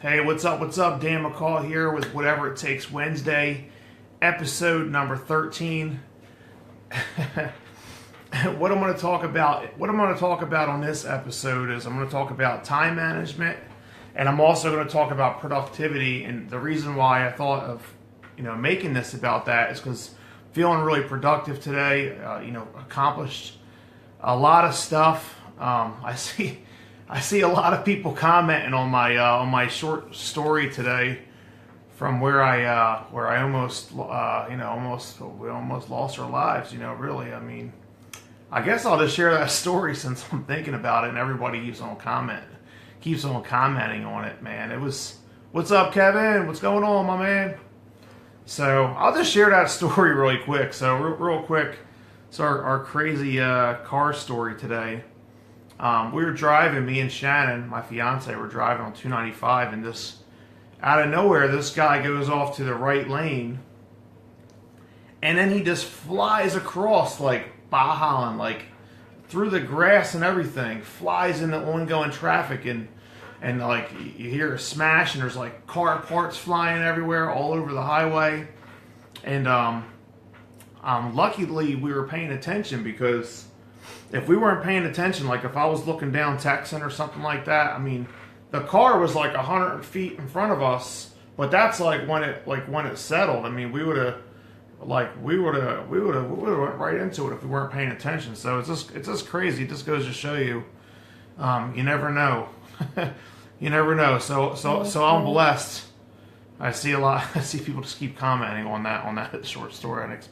Hey, what's up? What's up? Dan McCall here with Whatever It Takes Wednesday, episode number 13. What I'm going to talk about on this episode is I'm going to talk about time management, and I'm also going to talk about productivity. And the reason why I thought of, making this about that is because feeling really productive today. Accomplished a lot of stuff. I see a lot of people commenting on my short story today, from where I almost we almost lost our lives. Really. I mean, I guess I'll just share that story since I'm thinking about it, and everybody keeps on commenting on it. Man, it was, what's up, Kevin? What's going on, my man? So I'll just share that story really quick. So real quick, it's our crazy car story today. We were driving, me and Shannon, my fiance, were driving on 295, and out of nowhere, this guy goes off to the right lane, and then he just flies across, like Baja, like through the grass and everything, flies into ongoing traffic, and like you hear a smash, and there's like car parts flying everywhere all over the highway, and luckily we were paying attention, because if we weren't paying attention, like if I was looking down texting or something like that, I mean, the car was like 100 feet in front of us, but that's like when it settled. I mean, we would have went right into it if we weren't paying attention. So it's just crazy. It just goes to show you, you never know. You never know. So I'm blessed. I see people just keep commenting on that short story. I didn't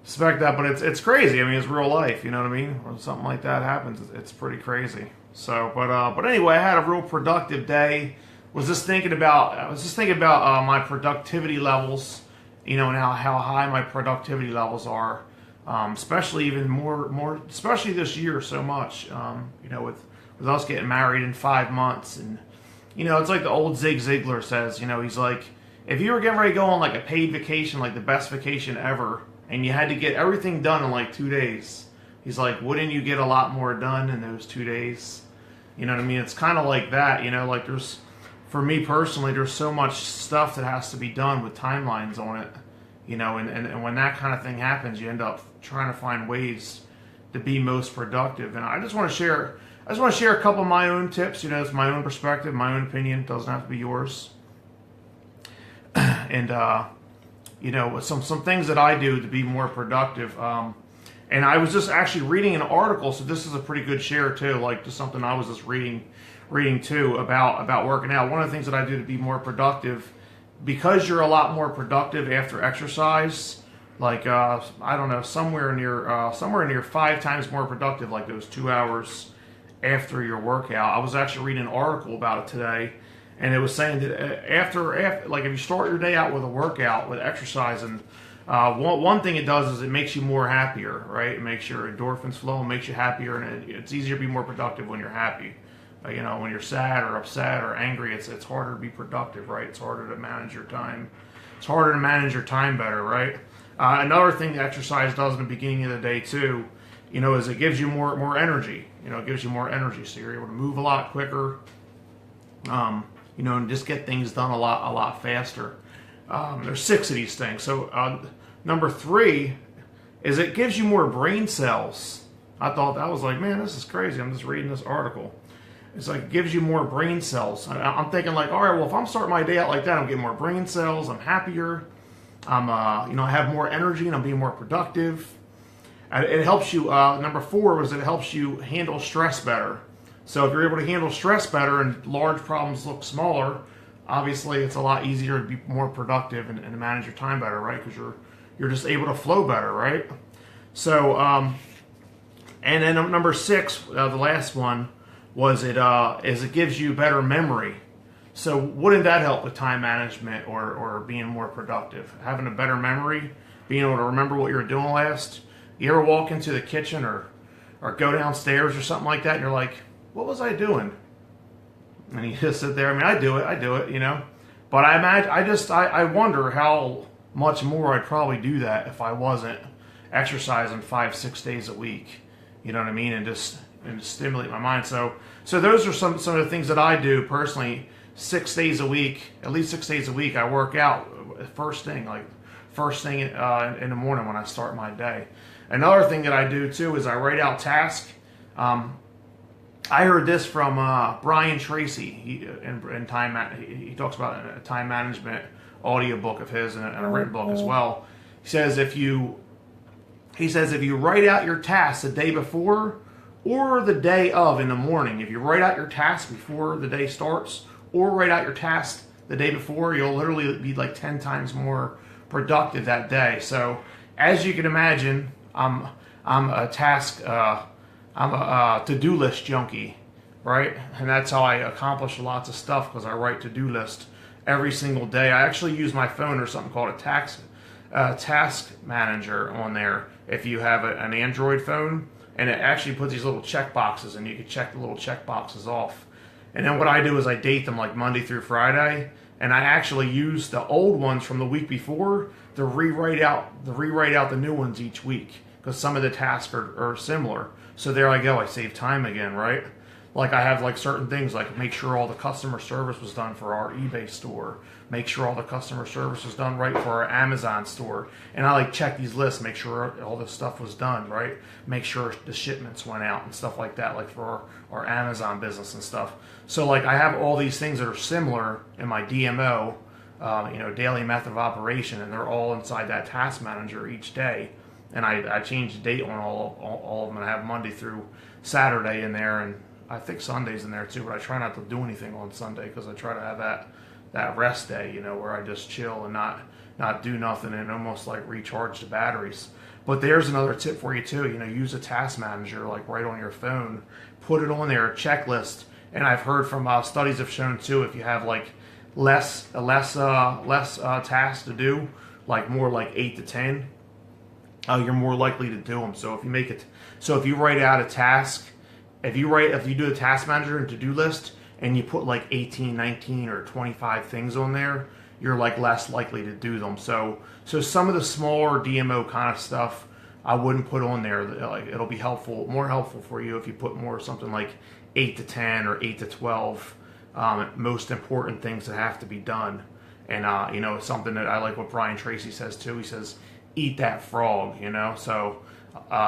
expect that, but it's crazy. I mean, it's real life, you know what I mean? When something like that happens, it's pretty crazy. So, but anyway, I had a real productive day. Was just thinking about my productivity levels, and how high my productivity levels are, especially even more, especially this year so much. With us getting married in 5 months, and it's like the old Zig Ziglar says. He's like, if you were getting ready to go on like a paid vacation, like the best vacation ever, and you had to get everything done in like 2 days, he's like, wouldn't you get a lot more done in those 2 days? You know what I mean? It's kind of like that, like for me personally, there's so much stuff that has to be done with timelines on it, and when that kind of thing happens, you end up trying to find ways to be most productive. And I just want to share a couple of my own tips. It's my own perspective, my own opinion. It doesn't have to be yours. And, some things that I do to be more productive. And I was just actually reading an article, so this is a pretty good share too, like just something I was just reading too about working out. One of the things that I do to be more productive, because you're a lot more productive after exercise, like I don't know, somewhere near 5 times more productive, like those 2 hours after your workout. I was actually reading an article about it today, and it was saying that after like if you start your day out with a workout, with exercise, and one thing it does is it makes you more happier, right? It makes your endorphins flow, and makes you happier, and it's easier to be more productive when you're happy. When you're sad or upset or angry, it's harder to be productive, right? It's harder to manage your time. It's harder to manage your time better, right? Another thing that exercise does in the beginning of the day too, is it gives you more energy. It gives you more energy, so you're able to move a lot quicker. And just get things done a lot faster. There's 6 of these things. So number 3 is it gives you more brain cells. I thought that was like, man, this is crazy. I'm just reading this article. It's like it gives you more brain cells. I'm thinking like, all right, well, if I'm starting my day out like that, I'm getting more brain cells. I'm happier. I have more energy, and I'm being more productive. It helps you. Number 4 was it helps you handle stress better. So if you're able to handle stress better and large problems look smaller, obviously it's a lot easier to be more productive and to manage your time better, right? Because you're just able to flow better, right? So, and then number 6, the last one, was it gives you better memory. So wouldn't that help with time management or being more productive? Having a better memory, being able to remember what you were doing last. You ever walk into the kitchen or go downstairs or something like that, and you're like, what was I doing? And you just sit there. I mean, I do it, But I imagine, I wonder how much more I'd probably do that if I wasn't exercising 5-6 days a week. You know what I mean? And just stimulate my mind. So those are some of the things that I do personally 6 days a week, at least 6 days a week, I work out first thing in the morning when I start my day. Another thing that I do too is I write out tasks. I heard this from Brian Tracy. He talks about a time management audio book of his and a written book as well. He says if you write out your tasks the day before or the day of in the morning, if you write out your tasks before the day starts or write out your tasks the day before, you'll literally be like 10 times more productive that day. So as you can imagine, I'm a to-do list junkie, right? And that's how I accomplish lots of stuff, because I write to-do list every single day. I actually use my phone or something called a task manager on there. If you have an Android phone, and it actually puts these little check boxes, and you can check the little check boxes off. And then what I do is I date them like Monday through Friday, and I actually use the old ones from the week before to rewrite out the new ones each week, because some of the tasks are similar. So there I go, I save time again, right? Like I have like certain things, like make sure all the customer service was done for our eBay store, make sure all the customer service was done right for our Amazon store, and I like check these lists, make sure all this stuff was done, right? Make sure the shipments went out and stuff like that, like for our Amazon business and stuff. So like I have all these things that are similar in my DMO, daily method of operation, and they're all inside that task manager each day. And I change the date on all of them, and I have Monday through Saturday in there, and I think Sunday's in there too, but I try not to do anything on Sunday, because I try to have that rest day, where I just chill and not do nothing and almost like recharge the batteries. But there's another tip for you too, use a task manager like right on your phone, put it on there, a checklist. And I've heard from studies have shown too, if you have like less tasks to do, like more like 8 to 10, you're more likely to do them. So if you write out a task, if you do a task manager and to-do list, and you put like 18, 19, or 25 things on there, you're like less likely to do them. So some of the smaller DMO kind of stuff I wouldn't put on there. Like it'll be more helpful for you if you put more something like 8 to 10 or 8 to 12 most important things that have to be done. And something that I like what Brian Tracy says too. He says, eat that frog, so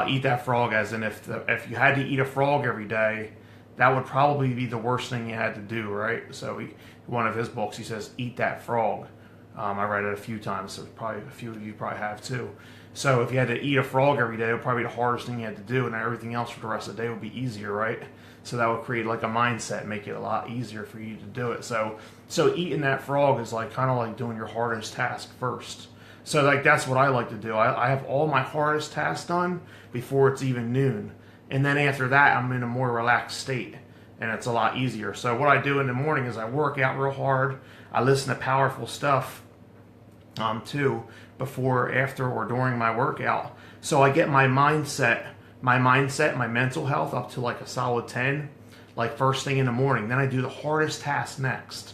eat that frog, as in if you had to eat a frog every day, that would probably be the worst thing you had to do, right? So one of his books, he says, eat that frog. I read it a few times, so probably a few of you probably have too. So if you had to eat a frog every day, it would probably be the hardest thing you had to do, and everything else for the rest of the day would be easier, right? So that would create like a mindset, make it a lot easier for you to do it. So eating that frog is like kind of like doing your hardest task first. So like that's what I like to do. I have all my hardest tasks done before it's even noon. And then after that, I'm in a more relaxed state, and it's a lot easier. So what I do in the morning is I work out real hard. I listen to powerful stuff too, before, after, or during my workout. So I get my mindset, my mental health up to like a solid 10, like first thing in the morning. Then I do the hardest task next.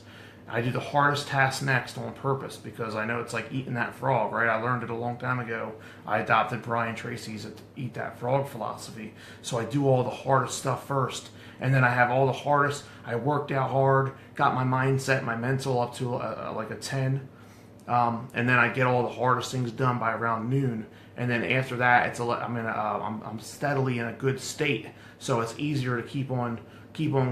I do the hardest task next on purpose, because I know it's like eating that frog, right? I learned it a long time ago. I adopted Brian Tracy's eat that frog philosophy. So I do all the hardest stuff first, and then I have all the hardest. I worked out hard, got my mindset, my mental up to like a 10, and then I get all the hardest things done by around noon. And then after that, I'm steadily in a good state, so it's easier to keep on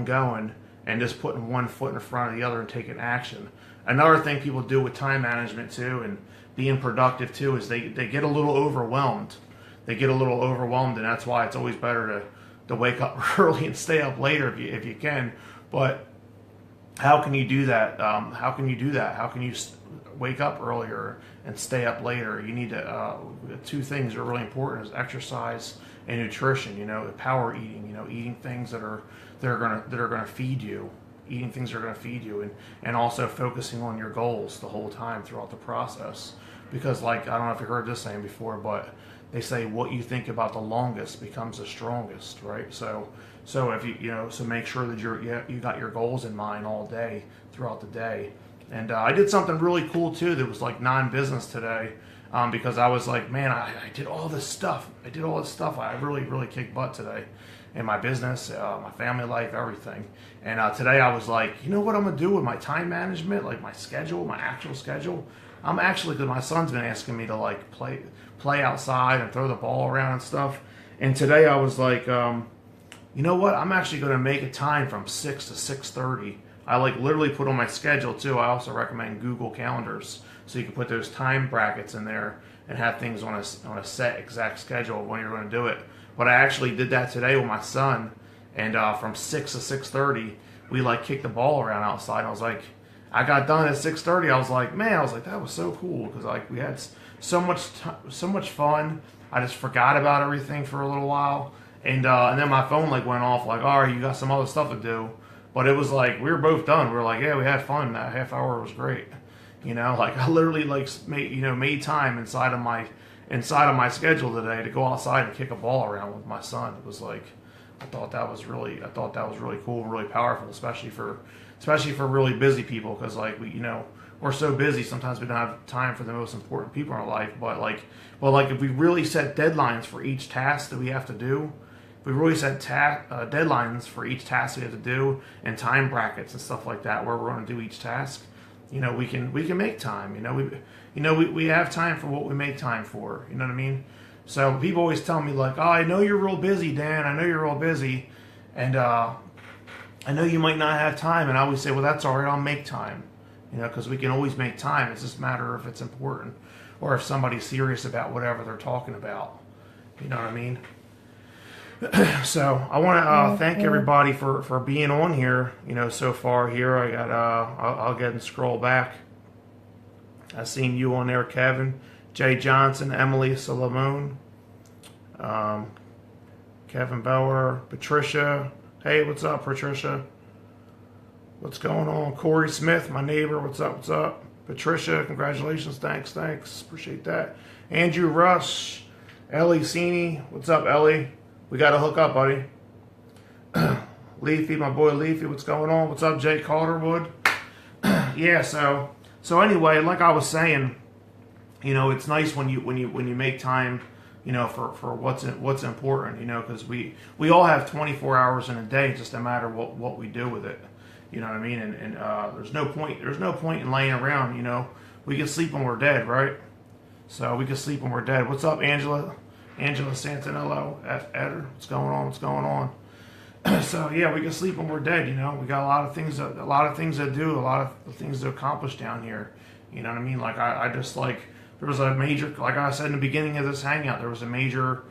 going, and just putting one foot in front of the other and taking action. Another thing people do with time management too, and being productive too, is they get a little overwhelmed. They get a little overwhelmed, and that's why it's always better to wake up early and stay up later if you can. But how can you do that? How can you wake up earlier and stay up later? You need to two things are really important: is exercise and nutrition. Power eating. Eating things that are gonna feed you. Eating things that are gonna feed you, and also focusing on your goals the whole time throughout the process. Because like, I don't know if you heard this saying before, but they say what you think about the longest becomes the strongest, right? So if so make sure that you got your goals in mind all day throughout the day. And I did something really cool too that was like non-business today, because I was like, man, I did all this stuff. I really, really kicked butt today. in my business, my family life, everything. And today I was like, you know what I'm gonna do with my time management, like my schedule, my actual schedule. I'm actually, because my son's been asking me to like play outside and throw the ball around and stuff. And today I was like, you know what? I'm actually going to make a time from 6 to 6:30. I like literally put on my schedule too. I also recommend Google Calendars, so you can put those time brackets in there and have things on a set exact schedule of when you're going to do it. But I actually did that today with my son, and from 6 to 6:30, we like kicked the ball around outside. I was like, I got done at 6:30. I was like, man, I was like, that was so cool, because like we had so much fun. I just forgot about everything for a little while. And then my phone like went off like, all right, you got some other stuff to do. But it was like, we were both done. We were like, yeah, we had fun. That half hour was great. You know, like I literally like made time inside of my schedule today to go outside and kick a ball around with my son. It was like, I thought that was really cool and really powerful, especially for really busy people, because like we're so busy sometimes we don't have time for the most important people in our life. But like if we really set deadlines for each task that we have to do, if we really set deadlines for each task we have to do, and time brackets and stuff like that where we're going to do each task, we can make time. We have time for what we make time for. You know what I mean? So people always tell me like, oh, I know you're real busy, Dan. I know you're real busy, and I know you might not have time. And I always say, well, that's all right. I'll make time. Because we can always make time. It's just a matter if it's important or if somebody's serious about whatever they're talking about. You know what I mean? So I want to thank everybody for being on here. So far here, I got I'll get and scroll back. I seen you on there, Kevin, Jay Johnson, Emily Solomon, Kevin Bauer, Patricia. Hey, what's up, Patricia? What's going on? Corey Smith, my neighbor. What's up? What's up? Patricia, congratulations. Thanks. Appreciate that. Andrew Rush, Ellie Sini. What's up, Ellie? We got to hook up, buddy. Leafy, my boy Leafy. What's going on? What's up, Jay Calderwood? Yeah. So anyway, like I was saying, it's nice when you make time, for what's important, because we all have 24 hours in a day. It's just a matter what we do with it. You know what I mean? And there's no point in laying around. We can sleep when we're dead, right? So we can sleep when we're dead. What's up, Angela? Angela Santinello, Eder. What's going on? So yeah, we can sleep when we're dead. We got a lot of things to do, a lot of things to accomplish down here. You know what I mean? Like I just like, there was a major, like I said in the beginning of this hangout, there was a major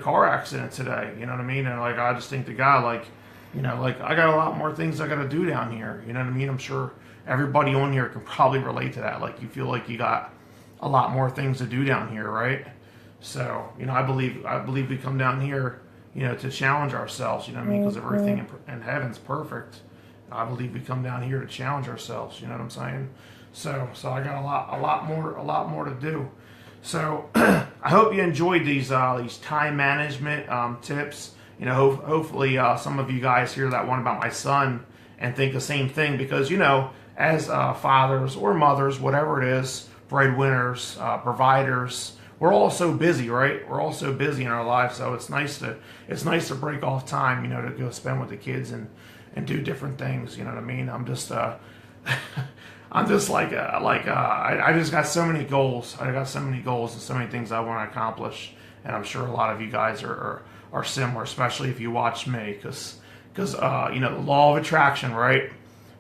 car accident today. You know what I mean? And like I just think the guy like I got a lot more things I got to do down here. You know what I mean? I'm sure everybody on here can probably relate to that. Like you feel like you got a lot more things to do down here, right? So, I believe we come down here, to challenge ourselves, you know what I mean? Because everything in heaven's perfect. I believe we come down here to challenge ourselves, you know what I'm saying? So I got a lot more to do. So I hope you enjoyed these time management tips. Hopefully some of you guys hear that one about my son and think the same thing, because as fathers or mothers, whatever it is, breadwinners, providers, we're all so busy, right? We're all so busy in our lives, so it's nice to break off time, to go spend with the kids and do different things. You know what I mean? I'm just I just got so many goals. I got so many goals and so many things I want to accomplish, and I'm sure a lot of you guys are similar, especially if you watch me, because the law of attraction, right?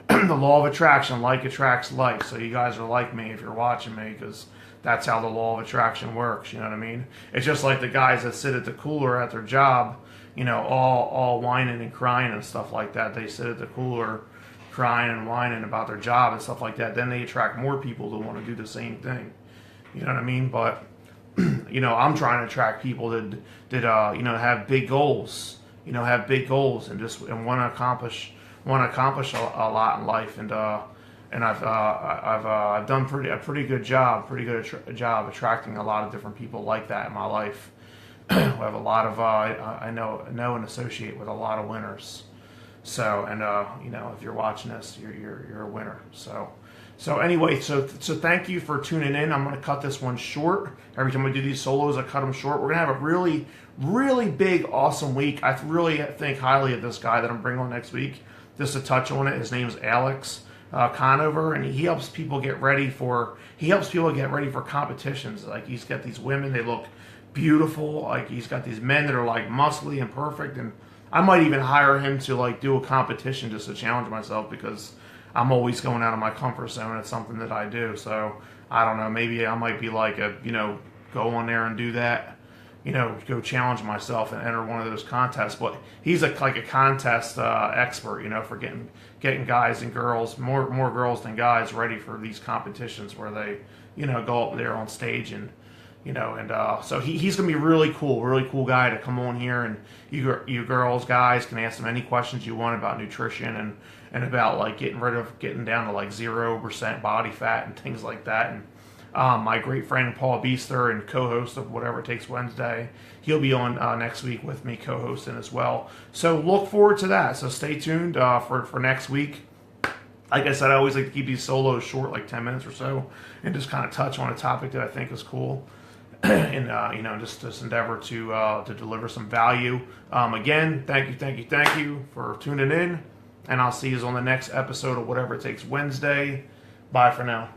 The law of attraction, like attracts like. So you guys are like me if you're watching me, because that's how the law of attraction works. You know what I mean? It's just like the guys that sit at the cooler at their job, all whining and crying and stuff like that. They sit at the cooler crying and whining about their job and stuff like that. Then they attract more people to want to do the same thing. You know what I mean? But I'm trying to attract people that have big goals. Have big goals and want to accomplish a lot in life. And I've done a pretty good job attracting a lot of different people like that in my life. I have a lot of I know and associate with a lot of winners. So, and if you're watching this, you're a winner. So anyway, so thank you for tuning in. I'm going to cut this one short. Every time we do these solos, I cut them short. We're going to have a really, really big, awesome week. I really think highly of this guy that I'm bringing on next week. Just to touch on it, his name is Alex Conover, and he helps people get ready for competitions. Like, he's got these women, they look beautiful. Like, he's got these men that are like muscly and perfect, and I might even hire him to like do a competition just to challenge myself, because I'm always going out of my comfort zone. It's something that I do. So I don't know, maybe I might be like go on there and do that, go challenge myself and enter one of those contests. But he's like a contest expert, for getting guys and girls, more girls than guys, ready for these competitions where they, go up there on stage and, so he's going to be a really cool guy to come on here, and you girls, guys can ask him any questions you want about nutrition and about like getting down to like 0% body fat and things like that. And my great friend Paul Beester, and co-host of Whatever It Takes Wednesday, he'll be on next week with me co-hosting as well. So look forward to that. So stay tuned for next week. Like I said, I always like to keep these solos short, like 10 minutes or so, and just kind of touch on a topic that I think is cool. And just endeavor to deliver some value. Again, thank you for tuning in, and I'll see you on the next episode of Whatever It Takes Wednesday. Bye for now.